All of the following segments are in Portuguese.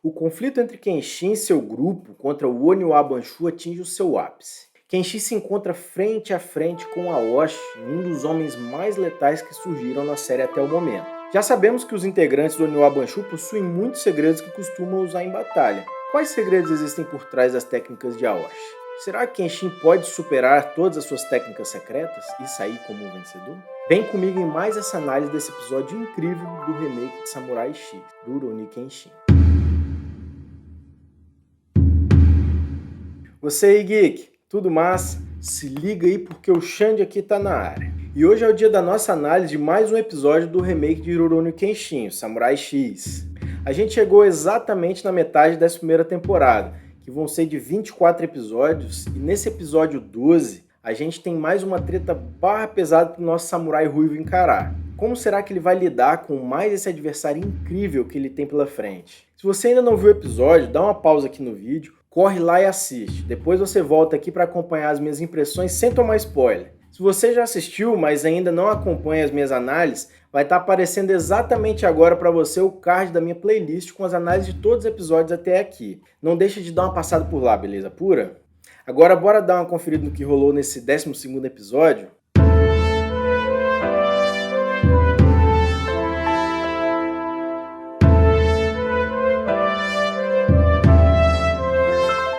O conflito entre Kenshin e seu grupo contra o Oniwa Banshu atinge o seu ápice. Kenshin se encontra frente a frente com Aoshi, um dos homens mais letais que surgiram na série até o momento. Já sabemos que os integrantes do Oniwa Banshu possuem muitos segredos que costumam usar em batalha. Quais segredos existem por trás das técnicas de Aoshi? Será que Kenshin pode superar todas as suas técnicas secretas e sair como um vencedor? Vem comigo em mais essa análise desse episódio incrível do remake de Samurai X, Rurouni Kenshin. Você aí, geek, tudo massa? Se liga aí porque o Xande aqui tá na área. E hoje é o dia da nossa análise de mais um episódio do remake de Rurouni Kenshin, Samurai X. A gente chegou exatamente na metade dessa primeira temporada, que vão ser de 24 episódios, e nesse episódio 12, a gente tem mais uma treta barra pesada pro nosso samurai ruivo encarar. Como será que ele vai lidar com mais esse adversário incrível que ele tem pela frente? Se você ainda não viu o episódio, dá uma pausa aqui no vídeo, corre lá e assiste. Depois você volta aqui para acompanhar as minhas impressões sem tomar spoiler. Se você já assistiu, mas ainda não acompanha as minhas análises, vai estar aparecendo exatamente agora para você o card da minha playlist com as análises de todos os episódios até aqui. Não deixe de dar uma passada por lá, beleza pura? Agora bora dar uma conferida no que rolou nesse 12º episódio?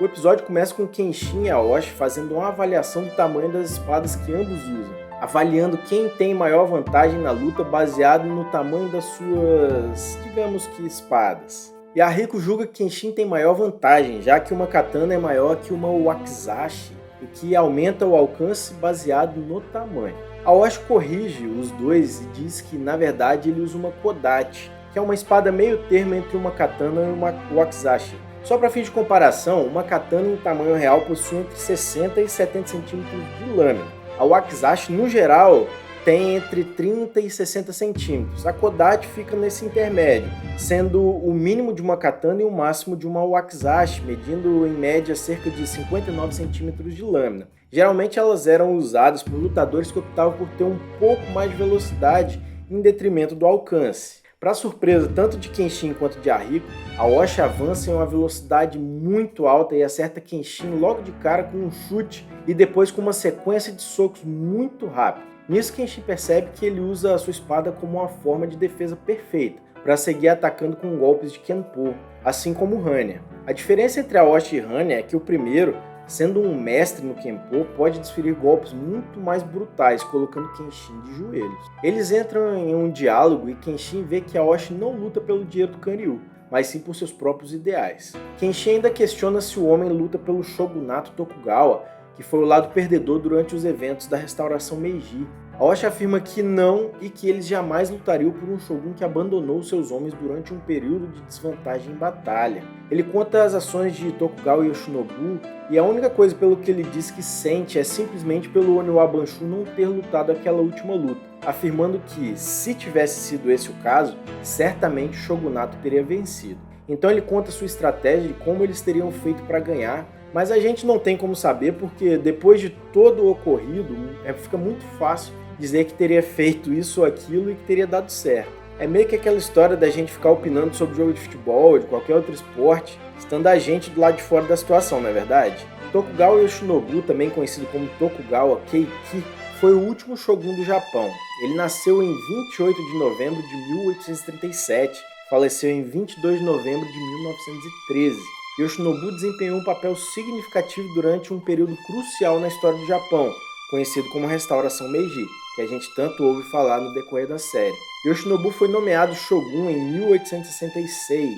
O episódio começa com Kenshin e Aoshi fazendo uma avaliação do tamanho das espadas que ambos usam, avaliando quem tem maior vantagem na luta baseado no tamanho das suas, digamos que, espadas. E Yahiko julga que Kenshin tem maior vantagem, já que uma katana é maior que uma wakizashi, o que aumenta o alcance baseado no tamanho. Aoshi corrige os dois e diz que, na verdade, ele usa uma kodachi, que é uma espada meio termo entre uma katana e uma wakizashi. Só para fim de comparação, uma katana em tamanho real possui entre 60 e 70 centímetros de lâmina. A wakizashi, no geral, tem entre 30 e 60 centímetros. A kodachi fica nesse intermédio, sendo o mínimo de uma katana e o máximo de uma wakizashi, medindo em média cerca de 59 centímetros de lâmina. Geralmente elas eram usadas por lutadores que optavam por ter um pouco mais de velocidade em detrimento do alcance. Para surpresa tanto de Kenshin quanto de Yahiko, Aoshi avança em uma velocidade muito alta e acerta Kenshin logo de cara com um chute e depois com uma sequência de socos muito rápido. Nisso Kenshin percebe que ele usa a sua espada como uma forma de defesa perfeita, para seguir atacando com golpes de Kenpo, assim como Hannya. A diferença entre Aoshi e Hannya é que o primeiro, sendo um mestre no Kenpo, pode desferir golpes muito mais brutais, colocando Kenshin de joelhos. Eles entram em um diálogo e Kenshin vê que Aoshi não luta pelo dinheiro do Kanryu, mas sim por seus próprios ideais. Kenshin ainda questiona se o homem luta pelo shogunato Tokugawa, que foi o lado perdedor durante os eventos da restauração Meiji. Aoshi afirma que não e que eles jamais lutariam por um shogun que abandonou seus homens durante um período de desvantagem em batalha. Ele conta as ações de Tokugawa e Yoshinobu e a única coisa pelo que ele diz que sente é simplesmente pelo Oniwa Banshu não ter lutado aquela última luta, afirmando que, se tivesse sido esse o caso, certamente o shogunato teria vencido. Então ele conta sua estratégia de como eles teriam feito para ganhar, mas a gente não tem como saber porque depois de todo o ocorrido, fica muito fácil dizer que teria feito isso ou aquilo e que teria dado certo. É meio que aquela história da gente ficar opinando sobre jogo de futebol ou de qualquer outro esporte, estando a gente do lado de fora da situação, não é verdade? Tokugawa Yoshinobu, também conhecido como Tokugawa Keiki, foi o último shogun do Japão. Ele nasceu em 28 de novembro de 1837, faleceu em 22 de novembro de 1913. Yoshinobu desempenhou um papel significativo durante um período crucial na história do Japão, conhecido como Restauração Meiji, que a gente tanto ouve falar no decorrer da série. Yoshinobu foi nomeado shogun em 1866,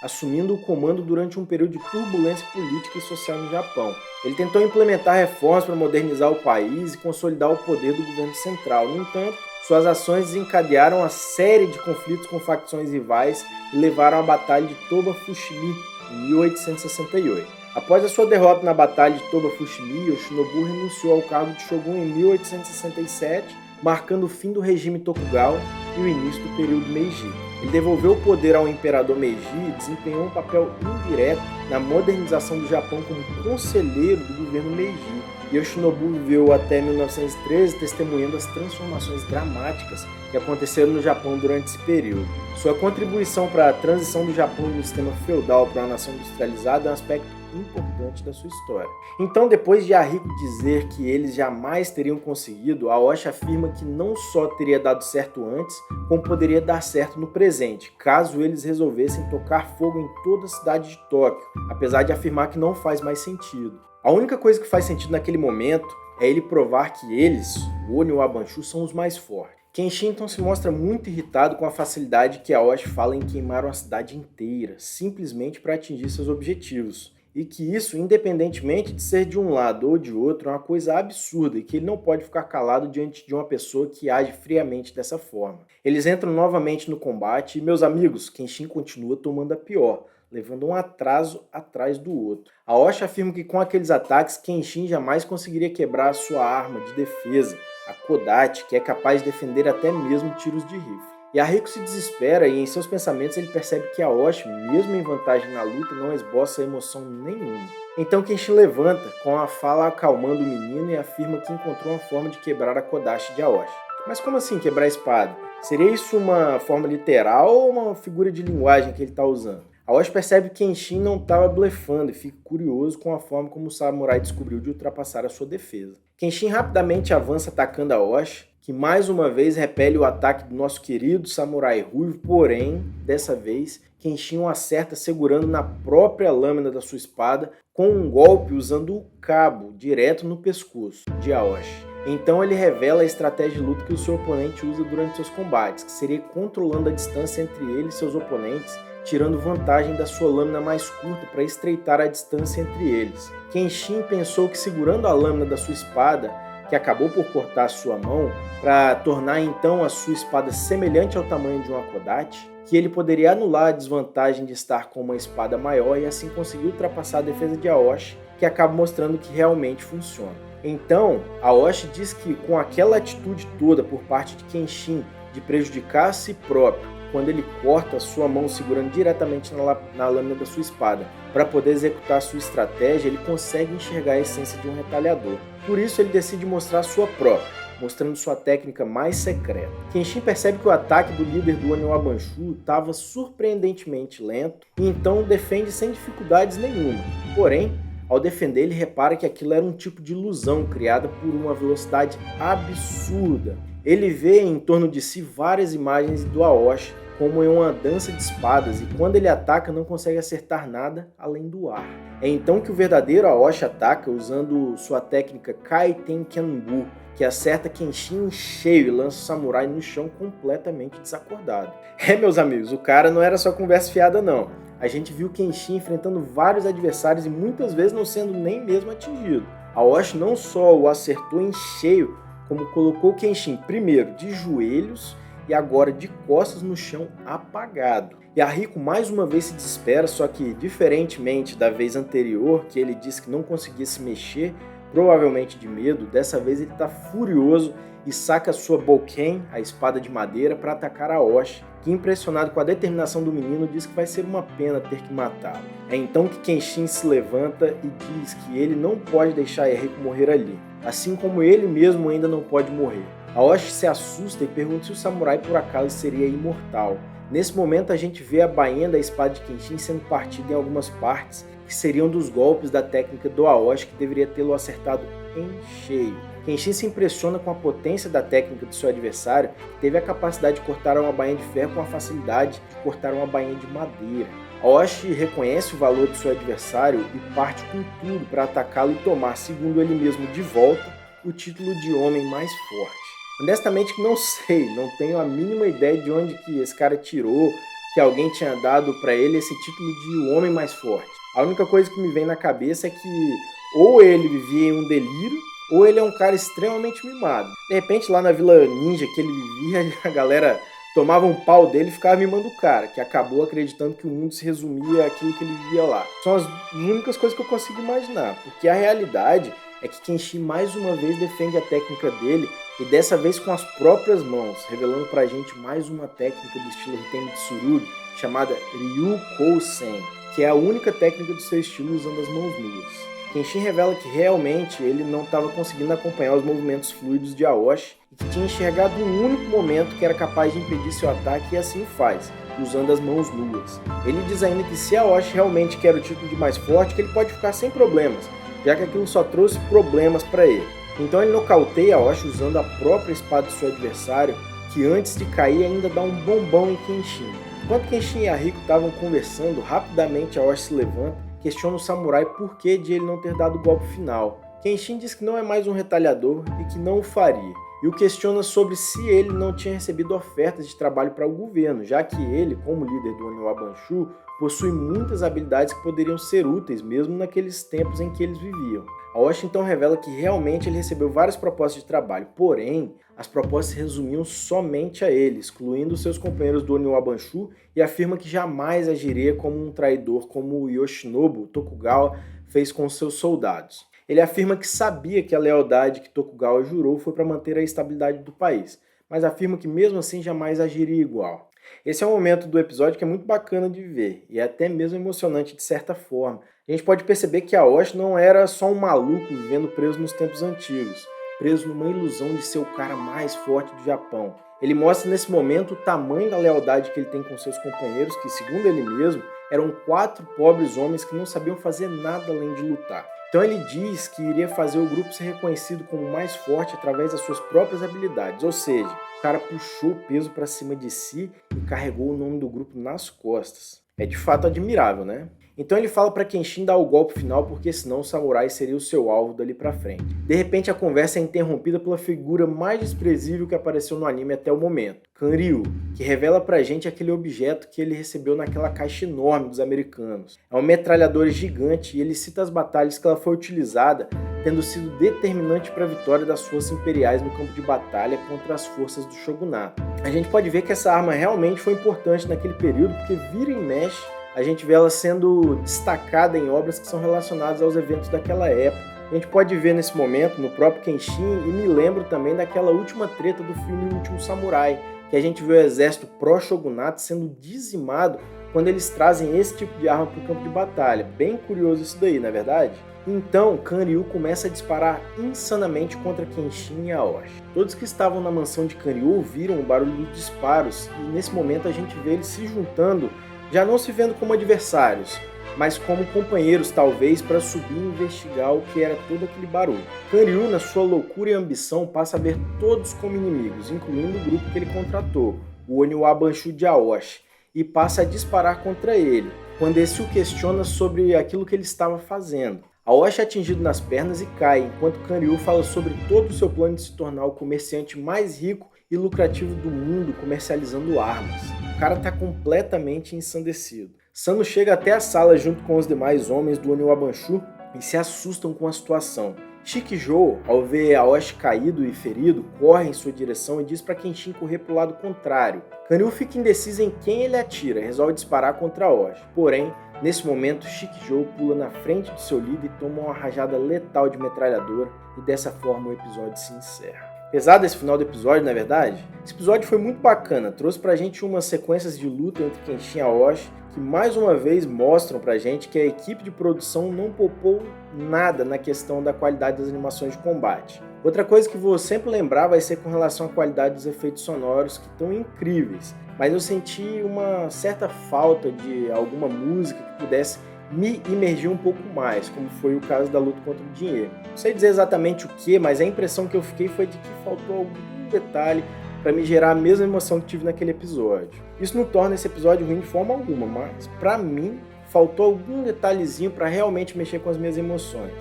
assumindo o comando durante um período de turbulência política e social no Japão. Ele tentou implementar reformas para modernizar o país e consolidar o poder do governo central. No entanto, suas ações desencadearam uma série de conflitos com facções rivais e levaram à Batalha de Toba Fushimi, em 1868. Após a sua derrota na Batalha de Toba Fushimi, Yoshinobu renunciou ao cargo de shogun em 1867, marcando o fim do regime Tokugawa e o início do período Meiji. Ele devolveu o poder ao imperador Meiji e desempenhou um papel indireto na modernização do Japão como conselheiro do governo Meiji. Yoshinobu viveu até 1913 testemunhando as transformações dramáticas que aconteceram no Japão durante esse período. Sua contribuição para a transição do Japão de um sistema feudal para uma nação industrializada é um aspecto importante da sua história. Então, depois de Yahiko dizer que eles jamais teriam conseguido, Aoshi afirma que não só teria dado certo antes, como poderia dar certo no presente, caso eles resolvessem tocar fogo em toda a cidade de Tóquio, apesar de afirmar que não faz mais sentido. A única coisa que faz sentido naquele momento é ele provar que eles, o Oni e o Abanshu, são os mais fortes. Kenshin então se mostra muito irritado com a facilidade que Aoshi fala em queimar uma cidade inteira, simplesmente para atingir seus objetivos. E que isso, independentemente de ser de um lado ou de outro, é uma coisa absurda e que ele não pode ficar calado diante de uma pessoa que age friamente dessa forma. Eles entram novamente no combate e, meus amigos, Kenshin continua tomando a pior, levando um atraso atrás do outro. Aoshi afirma que com aqueles ataques, Kenshin jamais conseguiria quebrar a sua arma de defesa, a Kodachi, que é capaz de defender até mesmo tiros de rifle. Yahiko se desespera e em seus pensamentos ele percebe que Aoshi, mesmo em vantagem na luta, não esboça emoção nenhuma. Então Kenshin levanta, com a fala acalmando o menino e afirma que encontrou uma forma de quebrar a Kodachi de Aoshi. Mas como assim quebrar a espada? Seria isso uma forma literal ou uma figura de linguagem que ele está usando? Aoshi percebe que Kenshin não estava blefando e fica curioso com a forma como o samurai descobriu de ultrapassar a sua defesa. Kenshin rapidamente avança atacando Aoshi, que mais uma vez repele o ataque do nosso querido samurai ruivo, porém, dessa vez, Kenshin o acerta segurando na própria lâmina da sua espada com um golpe usando o cabo direto no pescoço de Aoshi. Então ele revela a estratégia de luta que o seu oponente usa durante seus combates, que seria controlando a distância entre ele e seus oponentes, tirando vantagem da sua lâmina mais curta para estreitar a distância entre eles. Kenshin pensou que segurando a lâmina da sua espada, que acabou por cortar sua mão, para tornar então a sua espada semelhante ao tamanho de uma Kodachi, que ele poderia anular a desvantagem de estar com uma espada maior e assim conseguir ultrapassar a defesa de Aoshi, que acaba mostrando que realmente funciona. Então, Aoshi diz que com aquela atitude toda por parte de Kenshin de prejudicar a si próprio, quando ele corta a sua mão segurando diretamente na lâmina da sua espada, para poder executar sua estratégia, ele consegue enxergar a essência de um retalhador. Por isso ele decide mostrar a sua própria, mostrando sua técnica mais secreta. Kenshin percebe que o ataque do líder do Oni Abanshu estava surpreendentemente lento e então defende sem dificuldades nenhuma. Porém, ao defender, ele repara que aquilo era um tipo de ilusão criada por uma velocidade absurda. Ele vê em torno de si várias imagens do Aoshi como em uma dança de espadas e quando ele ataca não consegue acertar nada além do ar. É então que o verdadeiro Aoshi ataca usando sua técnica Kaiten Kenbu, que acerta Kenshin em cheio e lança o samurai no chão completamente desacordado. Meus amigos, o cara não era só conversa fiada não. A gente viu Kenshin enfrentando vários adversários e muitas vezes não sendo nem mesmo atingido. Aoshi não só o acertou em cheio, como colocou Kenshin primeiro de joelhos e agora de costas no chão apagado. Yahiko mais uma vez se desespera, só que diferentemente da vez anterior, que ele disse que não conseguia se mexer, provavelmente de medo, dessa vez ele está furioso e saca sua Boken, a espada de madeira, para atacar Aoshi, que impressionado com a determinação do menino diz que vai ser uma pena ter que matá-lo. É então que Kenshin se levanta e diz que ele não pode deixar Yahiko morrer ali, assim como ele mesmo ainda não pode morrer. Aoshi se assusta e pergunta se o samurai por acaso seria imortal. Nesse momento a gente vê a bainha da espada de Kenshin sendo partida em algumas partes, que seriam dos golpes da técnica do Aoshi que deveria tê-lo acertado em cheio. Kenshin se impressiona com a potência da técnica do seu adversário, que teve a capacidade de cortar uma bainha de ferro com a facilidade de cortar uma bainha de madeira. Aoshi reconhece o valor do seu adversário e parte com tudo para atacá-lo e tomar, segundo ele mesmo, de volta o título de homem mais forte. Honestamente não sei, não tenho a mínima ideia de onde que esse cara tirou, que alguém tinha dado para ele esse título de o homem mais forte. A única coisa que me vem na cabeça é que ou ele vivia em um delírio, ou ele é um cara extremamente mimado. De repente lá na Vila Ninja que ele vivia, a galera tomava um pau dele e ficava mimando o cara, que acabou acreditando que o mundo se resumia àquilo que ele vivia lá. São as únicas coisas que eu consigo imaginar, porque a realidade é que Kenshin mais uma vez defende a técnica dele e dessa vez com as próprias mãos, revelando pra gente mais uma técnica do estilo Riten Tsurugi chamada Ryukou-sen, que é a única técnica do seu estilo usando as mãos nuas. Kenshin revela que realmente ele não estava conseguindo acompanhar os movimentos fluidos de Aoshi e que tinha enxergado um único momento que era capaz de impedir seu ataque e assim o faz, usando as mãos nuas. Ele diz ainda que se Aoshi realmente quer o título de mais forte, que ele pode ficar sem problemas, já que aquilo só trouxe problemas para ele. Então ele nocauteia Aoshi usando a própria espada do seu adversário, que antes de cair ainda dá um bombão em Kenshin. Enquanto Kenshin e Yahiko estavam conversando, rapidamente Aoshi se levanta, questiona o samurai por que de ele não ter dado o golpe final. Kenshin diz que não é mais um retalhador e que não o faria, e o questiona sobre se ele não tinha recebido ofertas de trabalho para o governo, já que ele, como líder do Oniwa Banshu, possui muitas habilidades que poderiam ser úteis mesmo naqueles tempos em que eles viviam. Aoshi então revela que realmente ele recebeu várias propostas de trabalho, porém, as propostas se resumiam somente a ele, excluindo seus companheiros do Oniwa Banshu, e afirma que jamais agiria como um traidor como o Yoshinobu Tokugawa fez com seus soldados. Ele afirma que sabia que a lealdade que Tokugawa jurou foi para manter a estabilidade do país, mas afirma que mesmo assim jamais agiria igual. Esse é um momento do episódio que é muito bacana de ver, e é até mesmo emocionante de certa forma. A gente pode perceber que Aoshi não era só um maluco vivendo preso nos tempos antigos, preso numa ilusão de ser o cara mais forte do Japão. Ele mostra nesse momento o tamanho da lealdade que ele tem com seus companheiros, que segundo ele mesmo, eram 4 pobres homens que não sabiam fazer nada além de lutar. Então ele diz que iria fazer o grupo ser reconhecido como mais forte através das suas próprias habilidades, ou seja, o cara puxou o peso para cima de si e carregou o nome do grupo nas costas. É de fato admirável, né? Então ele fala para Kenshin dar o golpe final porque senão o samurai seria o seu alvo dali pra frente. De repente a conversa é interrompida pela figura mais desprezível que apareceu no anime até o momento, Kanryu, que revela pra gente aquele objeto que ele recebeu naquela caixa enorme dos americanos. É uma metralhadora gigante e ele cita as batalhas que ela foi utilizada, tendo sido determinante para a vitória das forças imperiais no campo de batalha contra as forças do shogunato. A gente pode ver que essa arma realmente foi importante naquele período porque vira e mexe a gente vê ela sendo destacada em obras que são relacionadas aos eventos daquela época. A gente pode ver nesse momento no próprio Kenshin e me lembro também daquela última treta do filme O Último Samurai, que a gente vê o exército pró-shogunato sendo dizimado quando eles trazem esse tipo de arma para o campo de batalha. Bem curioso isso daí, não é verdade? Então, Kanryu começa a disparar insanamente contra Kenshin e Aoshi. Todos que estavam na mansão de Kanryu ouviram o barulho dos disparos e nesse momento a gente vê eles se juntando, já não se vendo como adversários, mas como companheiros talvez para subir e investigar o que era todo aquele barulho. Kanryu, na sua loucura e ambição, passa a ver todos como inimigos, incluindo o grupo que ele contratou, o Oniwa Banshu de Aoshi, e passa a disparar contra ele, quando esse o questiona sobre aquilo que ele estava fazendo. Aoshi é atingido nas pernas e cai, enquanto Kanryu fala sobre todo o seu plano de se tornar o comerciante mais rico e lucrativo do mundo comercializando armas. O cara tá completamente ensandecido. Sano chega até a sala junto com os demais homens do Oniwa Banshu e se assustam com a situação. Shikijou, ao ver Aoshi caído e ferido, corre em sua direção e diz para Kenshin correr para o lado contrário. Kanryu fica indeciso em quem ele atira e resolve disparar contra Aoshi. Porém, nesse momento, Shikijou pula na frente do seu líder e toma uma rajada letal de metralhadora e dessa forma o episódio se encerra. Pesado esse final do episódio, não é verdade? Esse episódio foi muito bacana, trouxe pra gente umas sequências de luta entre Kenshin e Aoshi que mais uma vez mostram pra gente que a equipe de produção não poupou nada na questão da qualidade das animações de combate. Outra coisa que vou sempre lembrar vai ser com relação à qualidade dos efeitos sonoros, que estão incríveis, mas eu senti uma certa falta de alguma música que pudesse me imergir um pouco mais, como foi o caso da luta contra o dinheiro. Não sei dizer exatamente o que, mas a impressão que eu fiquei foi de que faltou algum detalhe para me gerar a mesma emoção que tive naquele episódio. Isso não torna esse episódio ruim de forma alguma, mas para mim faltou algum detalhezinho para realmente mexer com as minhas emoções.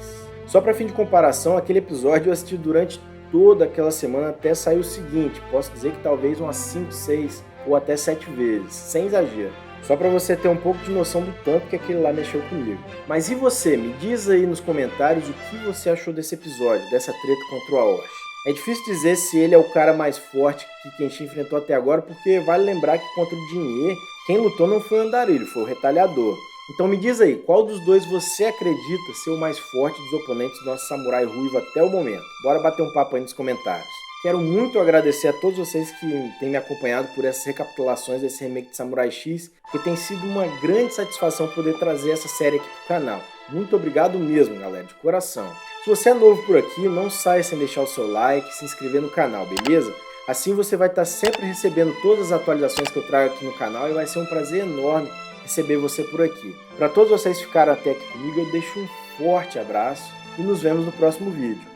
Só para fim de comparação, aquele episódio eu assisti durante toda aquela semana até sair o seguinte, posso dizer que talvez umas 5, 6 ou até 7 vezes, sem exagero. Só para você ter um pouco de noção do tanto que aquele lá mexeu comigo. Mas e você? Me diz aí nos comentários o que você achou desse episódio, dessa treta contra o Aoshi. É difícil dizer se ele é o cara mais forte que Kenshin enfrentou até agora, porque vale lembrar que contra o dinheiro, quem lutou não foi o Andarilho, foi o Retalhador. Então me diz aí, qual dos dois você acredita ser o mais forte dos oponentes do nosso Samurai Ruivo até o momento? Bora bater um papo aí nos comentários. Quero muito agradecer a todos vocês que têm me acompanhado por essas recapitulações desse remake de Samurai X, que tem sido uma grande satisfação poder trazer essa série aqui pro canal. Muito obrigado mesmo, galera, de coração. Se você é novo por aqui, não saia sem deixar o seu like e se inscrever no canal, beleza? Assim você vai estar sempre recebendo todas as atualizações que eu trago aqui no canal e vai ser um prazer enorme receber você por aqui. Para todos vocês que ficaram até aqui comigo, eu deixo um forte abraço e nos vemos no próximo vídeo.